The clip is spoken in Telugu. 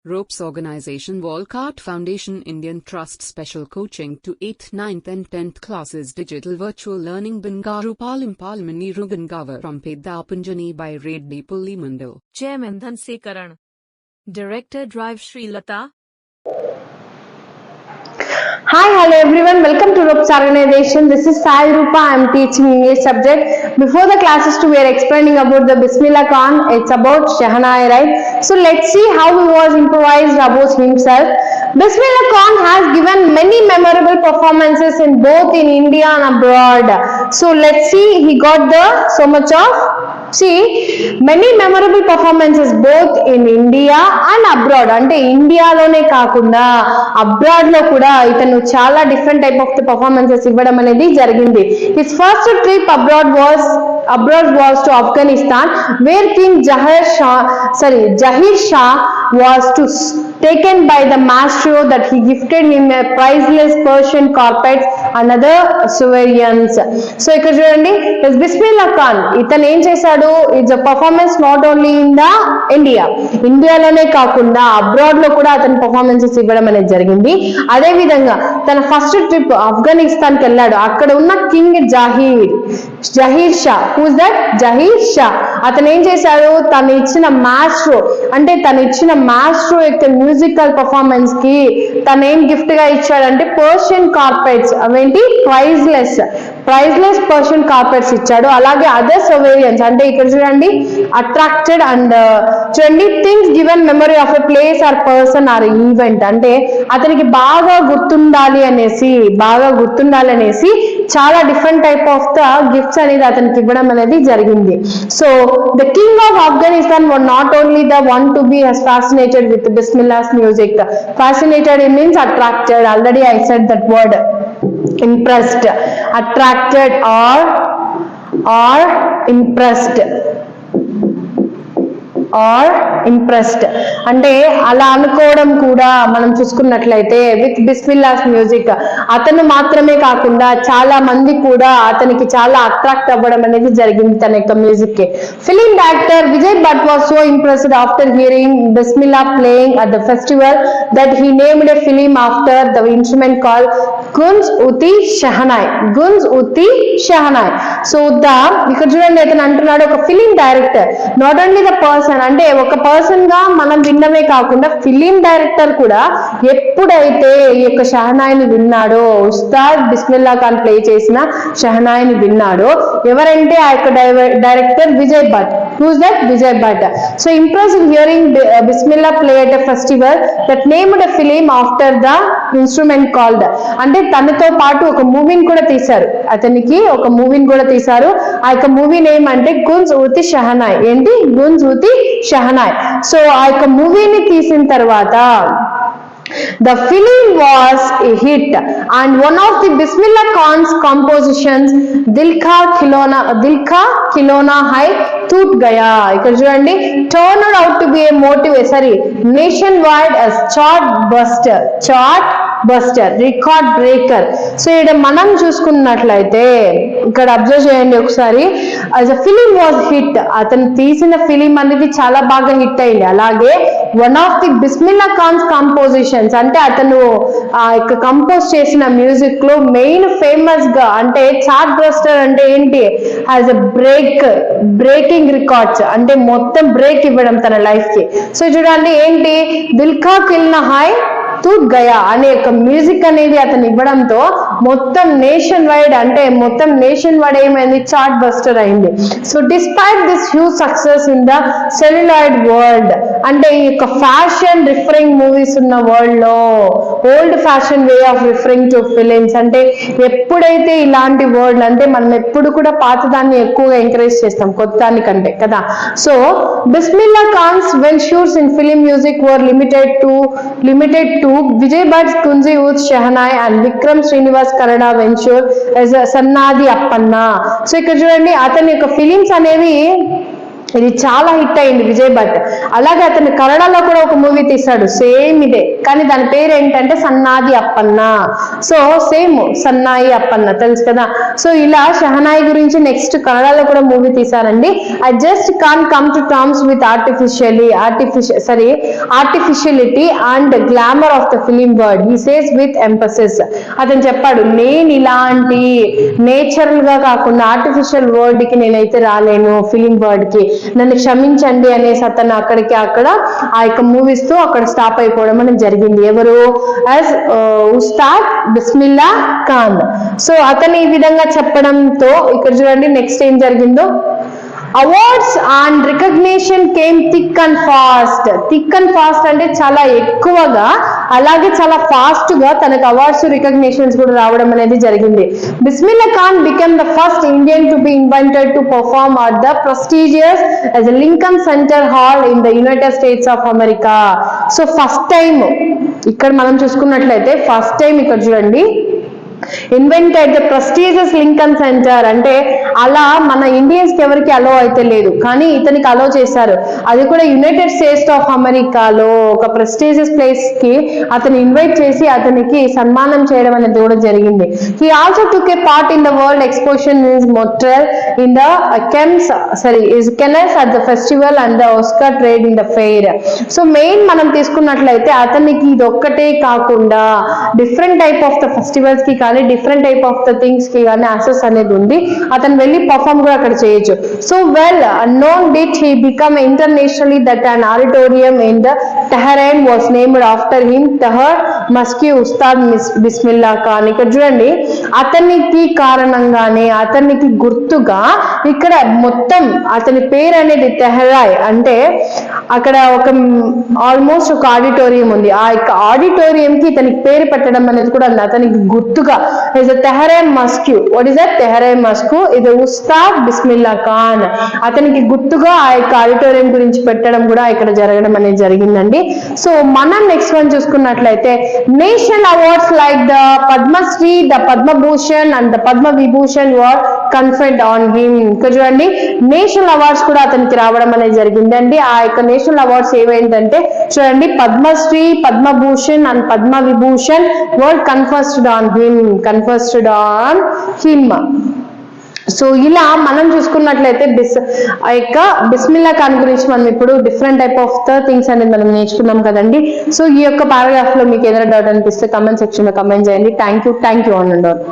Ropes Organization Walcott Foundation Indian Trust Special Coaching to 8th, 9th and 10th Classes Digital Virtual Learning Bangaru Palimani Rugangavar from Pedapunjani by Reddy Pulli Mandal. Chairman Dhanse Karan. Director Drive Sri Lata. Hi, hello everyone. Welcome to Ropes Organization. This is Sai Rupa. I am teaching English subject. Before the classes, we are explaining about the Bismillah Khan. It's about Shehnai, right? So let's see how he was improvised about himself. Bismillah Khan has given many memorable performances in both in India and abroad. So let's see, he got so much of many memorable performances both in India and abroad. అంటే ఇండియాలోనే కాకుండా అబ్రాడ్ లో కూడా ఇతను చాలా different type of the performances ఇవ్వడం అనేది జరిగింది. His first trip abroad was to Afghanistan, where King Zahir Shah was taken by the maestro that he gifted him a priceless Persian carpets and other souvenirs. So ఇక్కడ చూడండి, బిస్మిల్లా ఖాన్ ఇతను ఏం చేశాడు, it's a performance not only in the ఇండియాలోనే కాకుండా అబ్రాడ్ లో కూడా అతని పర్ఫార్మెన్సెస్ ఇవ్వడం అనేది జరిగింది. అదే విధంగా తన ఫస్ట్ ట్రిప్ ఆఫ్ఘనిస్తాన్ కి వెళ్ళాడు. అక్కడ ఉన్న king Zaheer Shah, who's that Zaheer Shah, అతను ఏం చేశాడు, తను ఇచ్చిన మాస్ట్రో యొక్క మ్యూజికల్ పర్ఫార్మెన్స్ కి తను ఏం గిఫ్ట్ గా ఇచ్చాడంటే పర్షియన్ కార్పెట్స్, అవేంటి ప్రైజ్లెస్ పర్షియన్ కార్పెట్స్ ఇచ్చాడు. అలాగే అదర్ సొవేరియన్స్, అంటే ఇక్కడ చూడండి అట్రాక్టెడ్ అండ్ చూడండి things given memory of a place or person are event, అంటే అతనికి బాగా గుర్తుండాలి అనేసి చాలా different type of the gifts అనేది అతనికి ఇవ్వడం అనేది జరిగింది. So the king of Afghanistan were not only the one to be fascinated with Bismillah's music. Fascinated, it means attracted. Already I said that word. Impressed, attracted or impressed అంటే అలా అనుకోవడం కూడా మనం చూసుకున్నట్లయితే విత్ బిస్మిల్లాస్ మ్యూజిక్ అతను మాత్రమే కాకుండా చాలా మంది కూడా అతనికి చాలా అట్రాక్ట్ అవ్వడం అనేది జరిగింది తన యొక్క మ్యూజిక్ కి. Film director Vijay Bhatt was so impressed after hearing Bismillah playing at the festival that he named a film after the instrument call Goonj Uthi Shehnai. So ఇక్కడ చూడండి, అతను అంటున్నాడు ఒక film director, not only the person, అంటే ఒక పర్సన్ గా మనం విన్నమే కాకుండా ఫిలిం డైరెక్టర్ కూడా ఎప్పుడైతే ఈ యొక్క షెహనాయిని విన్నాడో, ఉస్తాద్ బిస్మిల్లా ఖాన్ ప్లే చేసిన షెహనాయిని విన్నాడో, ఎవరంటే ఆ యొక్క director Vijay Bhatt. Who's that? Vijay Bhatt. So impressed hearing Bismillah play at a festival that named a film after the instrument called. అంటే తనతో పాటు ఒక మూవీని కూడా తీశారు, అతనికి ఒక మూవీని కూడా తీశారు. ఆ యొక్క మూవీ నేమ్ అంటే గున్స్ ఉతి షెహనాయ్. ఏంటి? గున్స్ ఉతి షెహనాయ్. సో ఆ యొక్క మూవీని తీసిన తర్వాత the film was a hit and one of the Bismillah Khan's compositions Dil Ka Khilona Hai Toot Gaya, ఇక్కడ చూడండి, turned out to be a nationwide as chart buster, record breaker. So ఇక్కడ మనం చూసుకున్నట్లయితే ఇక్కడ అబ్జర్వ్ చేయండి ఒకసారి, as a film was hit, అతను తీసిన ఫిలిం అనేది చాలా బాగా హిట్ అయింది. అలాగే one of the Bismillah Khan's compositions, అంటే అతను కంపోజ్ చేసిన మ్యూజిక్ లో మెయిన్ ఫేమస్ గా, అంటే చార్ట్ బస్టర్ అంటే ఏంటి, యాజ్ అ బ్రేకింగ్ రికార్డ్స్, అంటే మొత్తం బ్రేక్ ఇవ్వడం తన లైఫ్ కి. సో చూడండి ఏంటి, దిల్కా కిల్నా హాయ్ తూత్ గయా అనే ఒక మ్యూజిక్ అనేది అతను ఇవ్వడంతో మొత్తం నేషన్ వైడ్ ఏమైంది, చార్ట్ బస్టర్ అయింది. So despite this huge success in the celluloid world, అంటే ఈ యొక్క ఫ్యాషన్ రిఫరింగ్ మూవీస్ ఉన్న వరల్డ్ లో old fashion way of referring to films, అంటే ఎప్పుడైతే ఇలాంటి వర్డ్, అంటే మనం ఎప్పుడు కూడా పాతదాన్ని ఎక్కువగా ఎంకరేజ్ చేస్తాం కొత్త దానికంటే కదా. So Bismillah Khan's ventures in film music were limited to Vijay Bhatt's Kunji Ud Shehnai and Vikram Srinivas Kannada venture as Sannadi Appanna. So ఇక్కడ చూడండి, అతని యొక్క ఫిలిమ్స్ అనేవి ఇది చాలా హిట్ అయింది విజయ్ భట్. అలాగే అతను కన్నడలో కూడా ఒక మూవీ తీశాడు సేమ్ ఇదే, కానీ దాని పేరు ఏంటంటే సన్నాది అప్పన్న. సో సేమ్ సన్నాయి అప్పన్న తెలుసు కదా. సో ఇలా షహనాయి గురించి నెక్స్ట్ కన్నడలో కూడా మూవీ తీశారండి. I just can't come to terms with artificiality and glamour of the film world, he says with emphasis. అతను చెప్పాడు, నేను ఇలాంటి నేచురల్ గా కాకుండా ఆర్టిఫిషియల్ వర్డ్ కి నేనైతే రాలేను, ఫిలిం వర్డ్ కి నన్ను క్షమించండి అనేసి అతను అక్కడ ఆ యొక్క మూవీస్ తో అక్కడ స్టాప్ అయిపోవడం అనేది జరిగింది. ఎవరు? ఉస్తాద్ బిస్మిల్లా ఖాన్. సో అతను ఈ విధంగా చెప్పడంతో ఇక్కడ చూడండి నెక్స్ట్ ఏం జరిగిందో. Awards and recognition came thick and fast. Thick and fast అంటే చాలా ఎక్కువగా, అలాగే చాలా ఫాస్ట్ గా తనకు అవార్డ్స్ రికగ్నిషన్స్ కూడా రావడం అనేది జరిగింది. Bismillah Khan become the first Indian to be invited to perform at the prestigious Lincoln centre hall in the United states of America. So first time ఇక్కడ మనం చూసుకున్నట్లయితే ఫస్ట్ టైం ఇక్కడ చూడండి invented the prestigious Lincoln centre అంటే అలా మన ఇండియన్స్ కి ఎవరికి అలో అయితే లేదు, కానీ ఇతనికి అలో చేశారు. అది కూడా యునైటెడ్ స్టేట్స్ ఆఫ్ అమెరికాలో ఒక ప్రెస్టీజియస్ ప్లేస్ కి అతను ఇన్వైట్ చేసి అతనికి సన్మానం చేయడం అనేది కూడా జరిగింది. He also took a part in the world exposition in Montreal in the Cannes at the festival and the Oscar trade in the fair. So main మనం తీసుకున్నట్లయితే అతనికి ఇది ఒక్కటే కాకుండా different type of the festivals కి కానీ different type of the things కి కానీ యాక్సెస్ అనేది ఉంది. అతను వెళ్ళి పర్ఫార్మ్ కూడా అక్కడ చేయొచ్చు. So well known did he become internationally that an auditorium in the Tehran was named after him, Tahar Maski Ustad Bismillah Khan. ఇక్కడ చూడండి అతనికి కారణంగానే అతనికి గుర్తుగా ఇక్కడ మొత్తం అతని పేరు అనేది తెహరాయ్ అంటే అక్కడ ఒక ఆల్మోస్ట్ ఒక ఆడిటోరియం ఉంది. ఆ యొక్క ఆడిటోరియం కి ఇతనికి పేరు పెట్టడం అనేది కూడా ఉంది. అతనికి గుర్తుగా is a Tehran Mosque. What is that? Tehran Mosque is Ustaad Bismillah Khan. అతనికి గుర్తుగా ఆ యొక్క ఆడిటోరియం గురించి పెట్టడం కూడా ఇక్కడ జరగడం అనేది జరిగిందండి. సో మనం నెక్స్ట్ వన్ చూసుకున్నట్లయితే national awards like the Padma Shri, the Padma Bhushan and the Padma Vibhushan were conferred on him. ఇక్కడ చూడండి నేషనల్ అవార్డ్స్ కూడా అతనికి రావడం అనేది జరిగిందండి. ఆ యొక్క నేషనల్ అవార్డ్స్ ఏవేంటంటే చూడండి Padma Shri, Padma Bhushan and Padma Vibhushan were conferred on him. So ఇలా మనం చూసుకున్నట్లయితే ఆ యొక్క బిస్మిల్లా ఖాన్ గురించి మనం ఇప్పుడు different type of the things అనేది మనం నేర్చుకున్నాం కదండి. సో ఈ యొక్క పారాగ్రాఫ్ లో మీకు ఏదైనా డౌట్ అనిపిస్తే కమెంట్ సెక్షన్ లో కమెంట్ చేయండి. Thank you on and all.